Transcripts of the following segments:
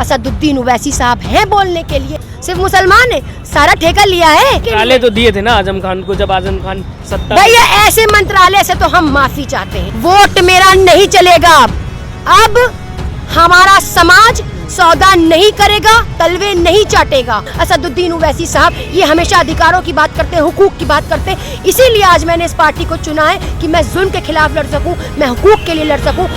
असदुद्दीन ओवैसी साहब हैं बोलने के लिए? सिर्फ मुसलमान है, सारा ठेका लिया है। मंत्रालय तो दिए थे ना आजम खान को, जब आजम खान सत्ता। भैया ऐसे मंत्रालय से तो हम माफी चाहते हैं। वोट मेरा नहीं चलेगा। अब हमारा समाज सौदा नहीं करेगा, तलवे नहीं चाटेगा। असदुद्दीन ओवैसी साहब ये हमेशा अधिकारों की बात करते हैं, हुकूक की बात करते हैं। इसीलिए आज मैंने इस पार्टी को चुना है कि मैं जुल्म के खिलाफ लड़ सकूं, मैं हुकूक के लिए लड़ सकूं।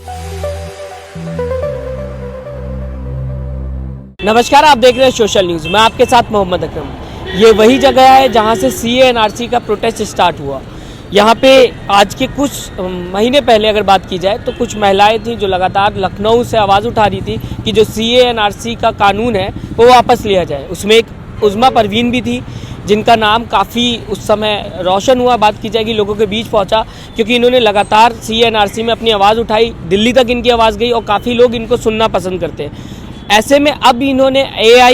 नमस्कार, आप देख रहे हैं सोशल न्यूज़। मैं आपके साथ मोहम्मद अकरम। ये वही जगह है जहां से सीए एनआरसी का प्रोटेस्ट स्टार्ट हुआ। यहाँ पे आज के कुछ महीने पहले अगर बात की जाए तो कुछ महिलाएं थीं जो लगातार लखनऊ से आवाज़ उठा रही थी कि जो सीए एनआरसी का कानून है वो वापस लिया जाए। उसमें एक उज़्मा परवीन भी थी जिनका नाम काफ़ी उस समय रोशन हुआ, बात की जाएगी, लोगों के बीच पहुंचा, क्योंकि इन्होंने लगातार सीए एनआरसी में अपनी आवाज़ उठाई। दिल्ली तक इनकी आवाज़ गई और काफ़ी लोग इनको सुनना पसंद करते हैं। ऐसे में अब इन्होंने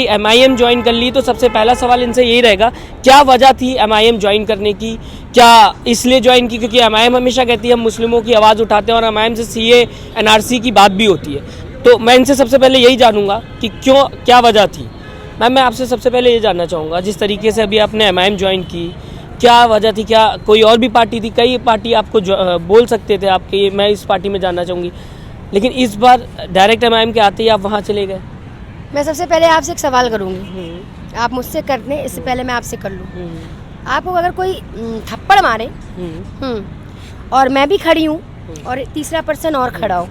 एमआईएम ज्वाइन कर ली। तो सबसे पहला सवाल इनसे यही रहेगा, क्या वजह थी एमआईएम ज्वाइन करने की? क्या इसलिए ज्वाइन की क्योंकि एमआईएम हमेशा कहती है हम मुस्लिमों की आवाज़ उठाते हैं और एमआईएम से सीए एनआरसी की बात भी होती है? तो मैं इनसे सबसे पहले यही जानूंगा कि क्यों, क्या वजह थी। मैम, मैं आपसे सबसे पहले ये जानना चाहूँगा, जिस तरीके से अभी आपने एमआईएम ज्वाइन की, क्या वजह थी? क्या कोई और भी पार्टी थी? कई पार्टी आपको बोल सकते थे आपके, मैं इस पार्टी में जानना चाहूँगी, लेकिन इस बार डायरेक्ट एमआईएम के आते ही आप वहाँ चले गए। मैं सबसे पहले आपसे एक सवाल करूंगी, आप मुझसे करने इससे पहले मैं आपसे कर लूँ। आपको अगर कोई थप्पड़ मारे और मैं भी खड़ी हूँ और तीसरा पर्सन और खड़ा हो,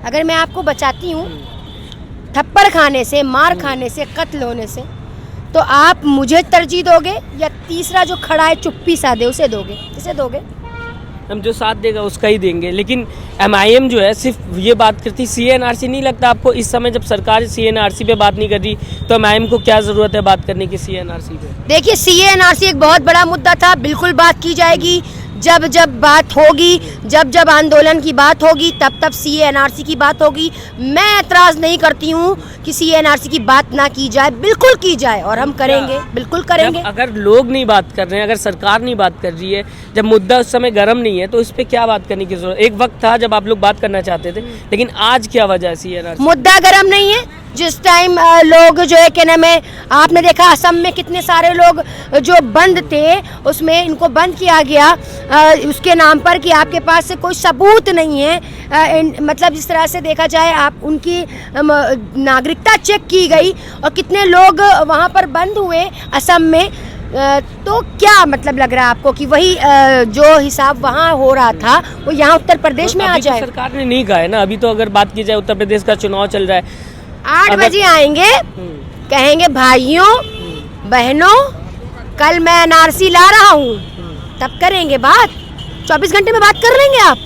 अगर मैं आपको बचाती हूँ थप्पड़ खाने से, मार खाने से, कत्ल होने से, तो आप मुझे तरजीह दोगे या तीसरा जो खड़ा है चुप्पी साधे उसे दोगे? किसे दोगे? हम जो साथ देगा उसका ही देंगे। लेकिन एमआईएम जो है सिर्फ ये बात करती, सीए एनआरसी नहीं लगता आपको इस समय जब सरकार सीए एनआरसी पे बात नहीं कर रही तो एमआईएम को क्या ज़रूरत है बात करने की सीए एनआरसी पे? देखिए, सीए एनआरसी एक बहुत बड़ा मुद्दा था, बिल्कुल बात की जाएगी। जब जब बात होगी, जब जब आंदोलन की बात होगी, तब तब सीए एनआरसी की बात होगी। मैं एतराज़ नहीं करती हूँ कि सीए एनआरसी की बात ना की जाए, बिल्कुल की जाए और हम करेंगे, बिल्कुल करेंगे। अगर लोग नहीं बात कर रहे हैं, अगर सरकार नहीं बात कर रही है, जब मुद्दा उस समय गर्म नहीं है तो इस पे क्या बात करने की जरूरत? एक वक्त था जब आप लोग बात करना चाहते थे, लेकिन आज क्या वजह है सीए एनआरसी? मुद्दा गर्म नहीं है। जिस टाइम लोग जो है क्या नाम है, आपने देखा असम में कितने सारे लोग जो बंद थे उसमें इनको बंद किया गया उसके नाम पर कि आपके पास से कोई सबूत नहीं है। मतलब जिस तरह से देखा जाए, आप उनकी नागरिकता चेक की गई और कितने लोग वहाँ पर बंद हुए असम में। तो क्या मतलब लग रहा है आपको कि वही जो हिसाब वहाँ हो रहा था वो यहाँ उत्तर प्रदेश में आ जाए? सरकार ने नहीं कहा है ना। अभी तो अगर बात की जाए, उत्तर प्रदेश का चुनाव चल रहा है, 8 बजे आएंगे, कहेंगे भाइयों बहनों कल मैं एनआरसी ला रहा हूँ, तब करेंगे बात। 24 घंटे में बात कर लेंगे, आप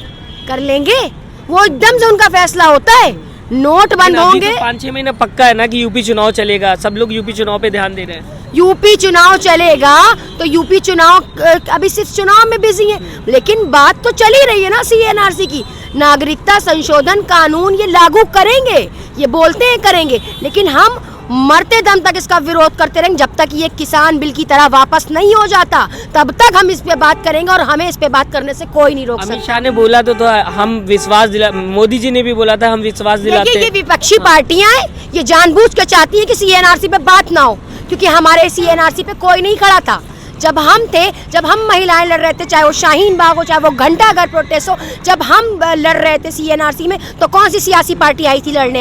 कर लेंगे? वो एकदम से उनका फैसला होता है। नोट बंद होंगे। 5-6 महीने पक्का है ना कि यूपी चुनाव चलेगा, सब लोग यूपी चुनाव पे ध्यान दे रहे हैं। यूपी चुनाव चलेगा तो यूपी चुनाव अभी सिर्फ चुनाव में बिजी है, लेकिन बात तो चल ही रही है ना सीए एनआरसी की। नागरिकता संशोधन कानून ये लागू करेंगे, ये बोलते हैं करेंगे, लेकिन हम मरते दम तक इसका विरोध करते रहेंगे जब तक ये किसान बिल की तरह वापस नहीं हो जाता। तब तक हम इस पे बात करेंगे और हमें इस पे बात करने से कोई नहीं रोक सकता। अमित शाह ने बोला तो हम विश्वास दिला, मोदी जी ने भी बोला था हम विश्वास दिलाते हैं। ये विपक्षी पार्टियां ये जानबूझ के चाहती है कि सीए एनआरसी पे बात ना हो, क्योंकि हमारे सीए एनआरसी पे कोई नहीं खड़ा था जब हम थे, जब हम महिलाएं लड़ रहे थे, चाहे वो शाहीन बाग हो, चाहे वो घंटाघर प्रोटेस्ट हो। जब हम लड़ रहे थे सीए एनआरसी में तो कौन सी सियासी पार्टी आई थी लड़ने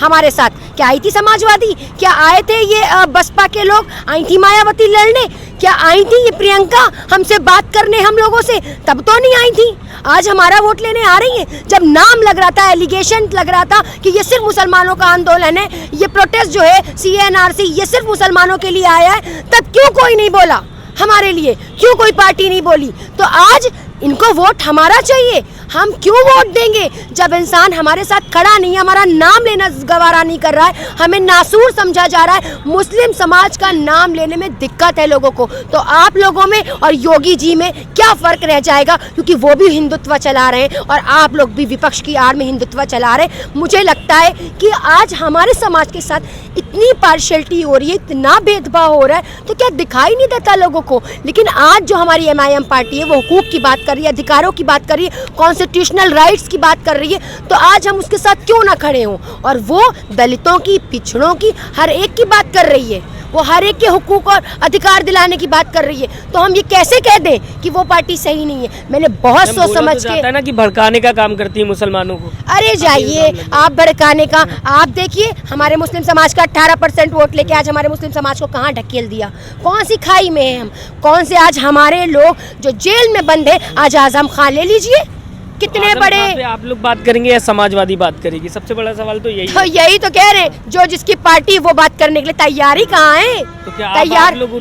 हमारे साथ? क्या आई थी समाजवादी? क्या आए थे ये बसपा के लोग? आई थी मायावती लड़ने? क्या आई थी ये प्रियंका हमसे बात करने हम लोगों से? तब तो नहीं आई थी। आज हमारा वोट लेने आ रही है। जब नाम लग रहा था, एलिगेशन लग रहा था कि ये सिर्फ मुसलमानों का आंदोलन है, ये प्रोटेस्ट जो है सीए एनआरसी ये सिर्फ मुसलमानों के लिए आया है, तब क्यों कोई नहीं बोला हमारे लिए? क्यों कोई पार्टी नहीं बोली? तो आज इनको वोट हमारा चाहिए। हम क्यों वोट देंगे जब इंसान हमारे साथ खड़ा नहीं है, हमारा नाम लेना गवारा नहीं कर रहा है, हमें नासूर समझा जा रहा है। मुस्लिम समाज का नाम लेने में दिक्कत है लोगों को। तो आप लोगों में और योगी जी में क्या फ़र्क रह जाएगा, क्योंकि वो भी हिंदुत्व चला रहे हैं और आप लोग भी विपक्ष की आड़ में हिंदुत्व चला रहे हैं। मुझे लगता है कि आज हमारे समाज के साथ इतनी पार्शियलिटी हो रही है, इतना भेदभाव हो रहा है, तो क्या दिखाई नहीं देता लोगों को? लेकिन आज जो हमारी एमआईएम पार्टी है वो हुकूक की बात कर रही है, अधिकारों की बात कर रही है। कौन कॉन्स्टिट्यूशनल राइट्स की बात कर रही है, तो आज हम उसके साथ क्यों ना खड़े हों। और वो दलितों की, पिछड़ों की, हर एक की बात कर रही है, वो हर एक के हुकूक और अधिकार दिलाने की बात कर रही है। तो हम ये कैसे कह दें कि वो पार्टी सही नहीं है। मैंने बहुत सोच समझ के ना कि भड़काने का काम करती है मुसलमानों को। अरे जाइए आप भड़काने का, आप देखिए हमारे मुस्लिम समाज का 18% वोट लेके आज हमारे मुस्लिम समाज को कहाँ ढकेल दिया, कौन सी खाई में है हम, कौन से आज हमारे लोग जो जेल में बंद है, आज आजम खान ले लीजिए, कितने बड़े। आप लोग बात करेंगे या समाजवादी बात करेगी, सबसे बड़ा सवाल तो यही तो यही तो कह रहे हैं, जो जिसकी पार्टी वो बात करने के लिए तैयारी कहाँ है। तो क्या तैयार आप लोग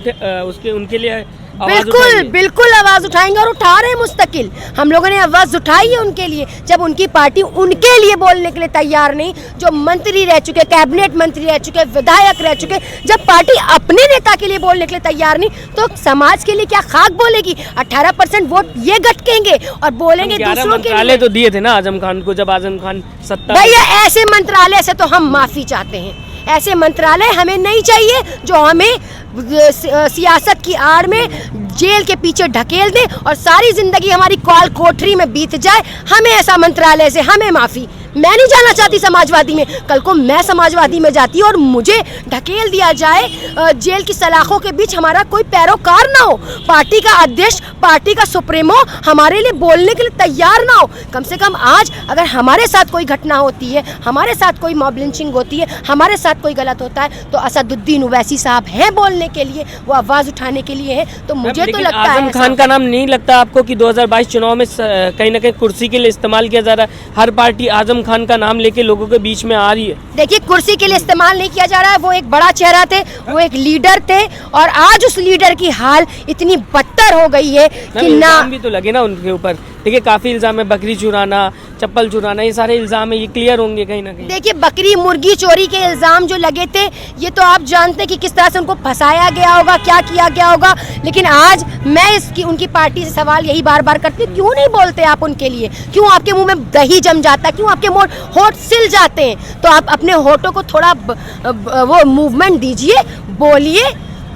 उसके उनके लिए बिल्कुल बिल्कुल आवाज उठाएंगे और उठा रहे हैं मुस्तकिल। हम लोगों ने आवाज उठाई है उनके लिए, जब उनकी पार्टी उनके लिए बोलने के लिए तैयार नहीं, जो मंत्री रह चुके, कैबिनेट मंत्री रह चुके, विधायक रह चुके, जब पार्टी अपने नेता के लिए बोलने के लिए तैयार नहीं, तो समाज के लिए क्या खाक बोलेगी। 18% वोट ये गटकेंगे और बोलेंगे दूसरों के लिए। तो दिए थे ना आजम खान को, जब आजम खान सत्ता। भैया ऐसे मंत्रालय से तो हम माफी चाहते हैं, ऐसे मंत्रालय हमें नहीं चाहिए जो हमें सियासत की आड़ में जेल के पीछे ढकेल दे और सारी जिंदगी हमारी कॉल कोठरी में बीत जाए। हमें ऐसा मंत्रालय से हमें माफी। मैं नहीं जाना चाहती समाजवादी में, कल को मैं समाजवादी में जाती और मुझे ढकेल दिया जाए जेल की सलाखों के बीच, हमारा कोई पैरोकार ना हो, पार्टी का अध्यक्ष, पार्टी का सुप्रीमो हमारे लिए बोलने के लिए तैयार ना हो। कम से कम आज अगर हमारे साथ कोई घटना होती है, हमारे साथ कोई मॉब लिंचिंग होती है, हमारे साथ कोई गलत होता है, तो असदुद्दीन ओवैसी साहब हैं बोलने के लिए, वो आवाज उठाने के लिए है। तो मुझे तो लगता है आजम खान का नाम नहीं लगता आपको कि 2022 चुनाव में कहीं ना कहीं कुर्सी के लिए इस्तेमाल किया जा रहा है। हर पार्टी आजम खान का नाम लेके लोगों के बीच में आ रही है। देखिए कुर्सी के लिए इस्तेमाल नहीं किया जा रहा है, वो एक बड़ा चेहरा थे, वो एक लीडर थे, और आज उस लीडर की हाल इतनी बदतर हो गई है कि नाम भी तो लगे ना उनके ऊपर। देखिए काफी इल्जाम है, बकरी चुराना, चप्पल चुराना, ये सारे इल्जाम है, ये क्लियर होंगे कहीं ना कहीं। देखिए बकरी मुर्गी चोरी के इल्जाम जो लगे थे, ये तो आप जानते हैं कि किस तरह से उनको फंसाया गया होगा, क्या किया गया होगा। लेकिन आज मैं उनकी पार्टी से सवाल यही बार बार करती हूँ, क्यों नहीं बोलते आप उनके लिए, क्यों आपके मुंह में दही जम जाता है, क्यों आपके होठ सिल जाते हैं। तो आप अपने होठों को थोड़ा वो मूवमेंट दीजिए, बोलिए।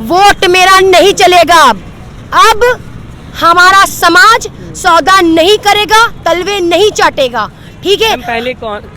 वोट मेरा नहीं चलेगा, अब हमारा समाज सौदा नहीं करेगा, तलवे नहीं चाटेगा, ठीक है।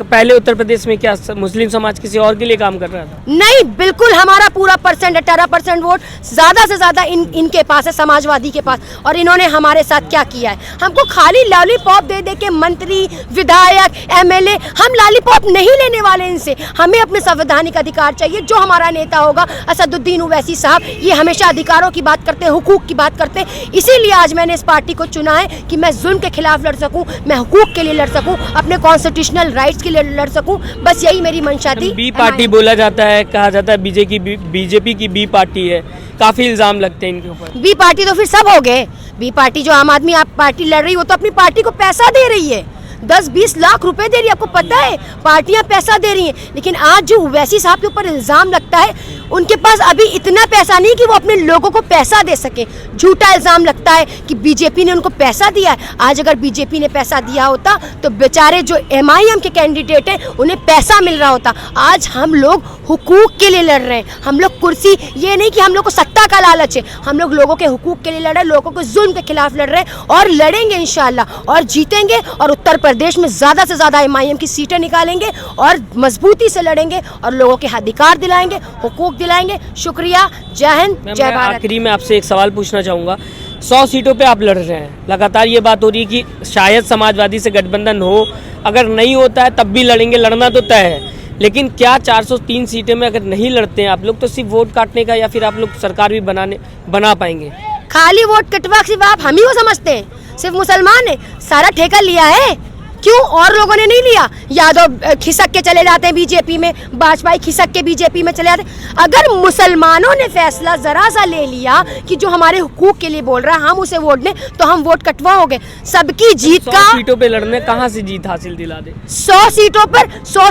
पहले उत्तर प्रदेश में क्या मुस्लिम समाज किसी और के लिए काम कर रहा था? नहीं, बिल्कुल हमारा पूरा 18% वोट ज्यादा से ज्यादा इनके पास है, समाजवादी के पास। और इन्होंने हमारे साथ क्या किया है, हमको खाली लॉलीपॉप दे दे के मंत्री, विधायक, एमएलए, हम लॉलीपॉप नहीं लेने वाले इनसे। हमें अपने संवैधानिक अधिकार चाहिए। जो हमारा नेता होगा असदुद्दीन ओवैसी साहब, ये हमेशा अधिकारों की बात करते हैं, हुकूक की बात करते हैं। इसीलिए आज मैंने इस पार्टी को चुना है कि मैं जुल्म के खिलाफ लड़ सकूं, मैं हुकूक के लिए लड़ सकूं, अपने कॉन्स्टिट्यूशनल राइट्स के लिए लड़ सकूं। बस यही मेरी मंशा थी। बी पार्टी बोला जाता है, कहा जाता है बीजेपी की बी पार्टी है, काफी इल्जाम लगते हैं इनके ऊपर। बी पार्टी तो फिर सब हो गए। बी पार्टी जो आम आदमी आप पार्टी लड़ रही हो, तो अपनी पार्टी को पैसा दे रही है, 10-20 लाख रुपए दे रही है, आपको पता है, पार्टियां पैसा दे रही हैं। लेकिन आज जो ओवैसी साहब के ऊपर इल्जाम लगता है, उनके पास अभी इतना पैसा नहीं कि वो अपने लोगों को पैसा दे सके। झूठा इल्जाम लगता है कि बीजेपी ने उनको पैसा दिया है। आज अगर बीजेपी ने पैसा दिया होता तो बेचारे जो एमआईएम के कैंडिडेट हैं उन्हें पैसा मिल रहा होता। आज हम लोग हुकूक के लिए लड़ रहे हैं, हम लोग कुर्सी, ये नहीं कि हम लोग को सत्ता का लालच है, हम लोग लोगों के हुकूक के लिए लड़ रहे हैं, लोगों को जुल्म के खिलाफ लड़ रहे हैं और लड़ेंगे इंशाल्लाह, और जीतेंगे। और उत्तर प्रदेश में ज्यादा से ज्यादा एमआईएम की सीटें निकालेंगे और मजबूती से लड़ेंगे और लोगों के अधिकार दिलाएंगे, हुकूक दिलाएंगे। शुक्रिया, जय हिंद, जय भारत। आखिरी में आपसे एक सवाल पूछना चाहूँगा, 100 सीटों पे आप लड़ रहे हैं, लगातार ये बात हो रही है कि शायद समाजवादी से गठबंधन हो, अगर नहीं होता है तब भी लड़ेंगे, लड़ना तो तय है। लेकिन क्या 403 सीटें में अगर नहीं लड़ते हैं आप लोग, तो सिर्फ वोट काटने का, या फिर आप लोग सरकार भी बना पाएंगे? खाली वोट कटवा सिर्फ आप हम ही को समझते हैं, सिर्फ मुसलमान ने सारा ठेका लिया है, क्यों और लोगों ने नहीं लिया? यादव खिसक के चले जाते हैं बीजेपी में, वाजपेयी खिसक के बीजेपी में चले जाते हैं। अगर मुसलमानों ने फैसला जरा सा ले लिया कि जो हमारे हुकूक के लिए बोल रहा है हम उसे वोट दें, तो हम वोट कटवाओगे। सबकी जीत का 100 सीटों पे लड़ने कहाँ से जीत हासिल दिला दे? 100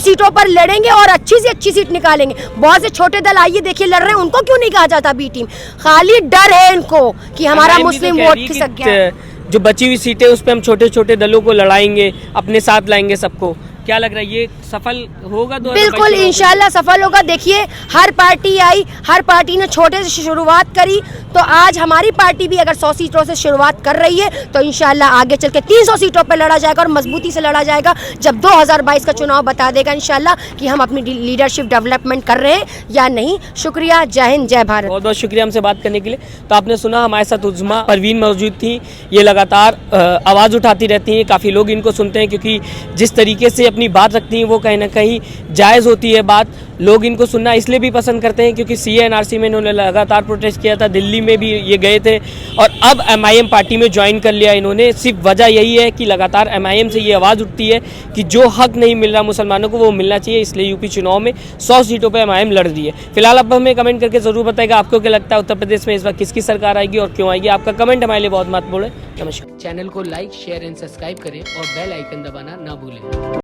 सीटों पर लड़ेंगे और अच्छी से अच्छी सीट निकालेंगे। बहुत से छोटे दल आइए देखिए लड़ रहे हैं, उनको क्यों नहीं कहा जाता बी टीम? खाली डर है इनको कि हमारा मुस्लिम वोट खिसक गया। जो बची हुई सीटें उस पे हम छोटे छोटे दलों को लड़ाएंगे, अपने साथ लाएंगे सबको। क्या लग रहा है ये सफल होगा? बिल्कुल इंशाल्लाह सफल होगा। देखिए हर पार्टी आई, हर पार्टी ने छोटे से शुरुआत करी तो आज हमारी पार्टी भी अगर 100 सीटों से शुरुआत कर रही है तो इंशाल्लाह आगे चल के 300 सीटों पर लड़ा जाएगा और मजबूती से लड़ा जाएगा। जब 2022 का चुनाव बता देगा इंशाल्लाह कि हम अपनी लीडरशिप डेवलपमेंट कर रहे हैं या नहीं। शुक्रिया, जय हिंद, जय भारत। बहुत बहुत शुक्रिया हमसे बात करने के लिए। तो आपने सुना, हमारे साथ उज़्मा परवीन मौजूद थी। ये लगातार आवाज़ उठाती रहती हैं, काफ़ी लोग इनको सुनते हैं क्योंकि जिस तरीके से अपनी बात रखती हैं वो कहीं ना कहीं जायज़ होती है बात। लोग इनको सुनना इसलिए भी पसंद करते हैं क्योंकि सीए एनआरसी में इन्होंने लगातार प्रोटेस्ट किया था, दिल्ली में भी ये गए थे और अब एमआईएम पार्टी में ज्वाइन कर लिया इन्होंने। सिर्फ वजह यही है कि लगातार एमआईएम से ये आवाज़ उठती है कि जो हक नहीं मिल रहा मुसलमानों को वो मिलना चाहिए, इसलिए यूपी चुनाव में 100 सीटों पर एमआईएम लड़ रही है। फिलहाल अब हमें कमेंट करके ज़रूर बताएगा आपको क्या लगता है उत्तर प्रदेश में इस बार किसकी सरकार आएगी और क्यों आएगी। आपका कमेंट हमारे लिए बहुत महत्वपूर्ण है। नमस्कार। चैनल को लाइक, शेयर एंड सब्सक्राइब करें और बेल आइकन दबाना ना भूलें।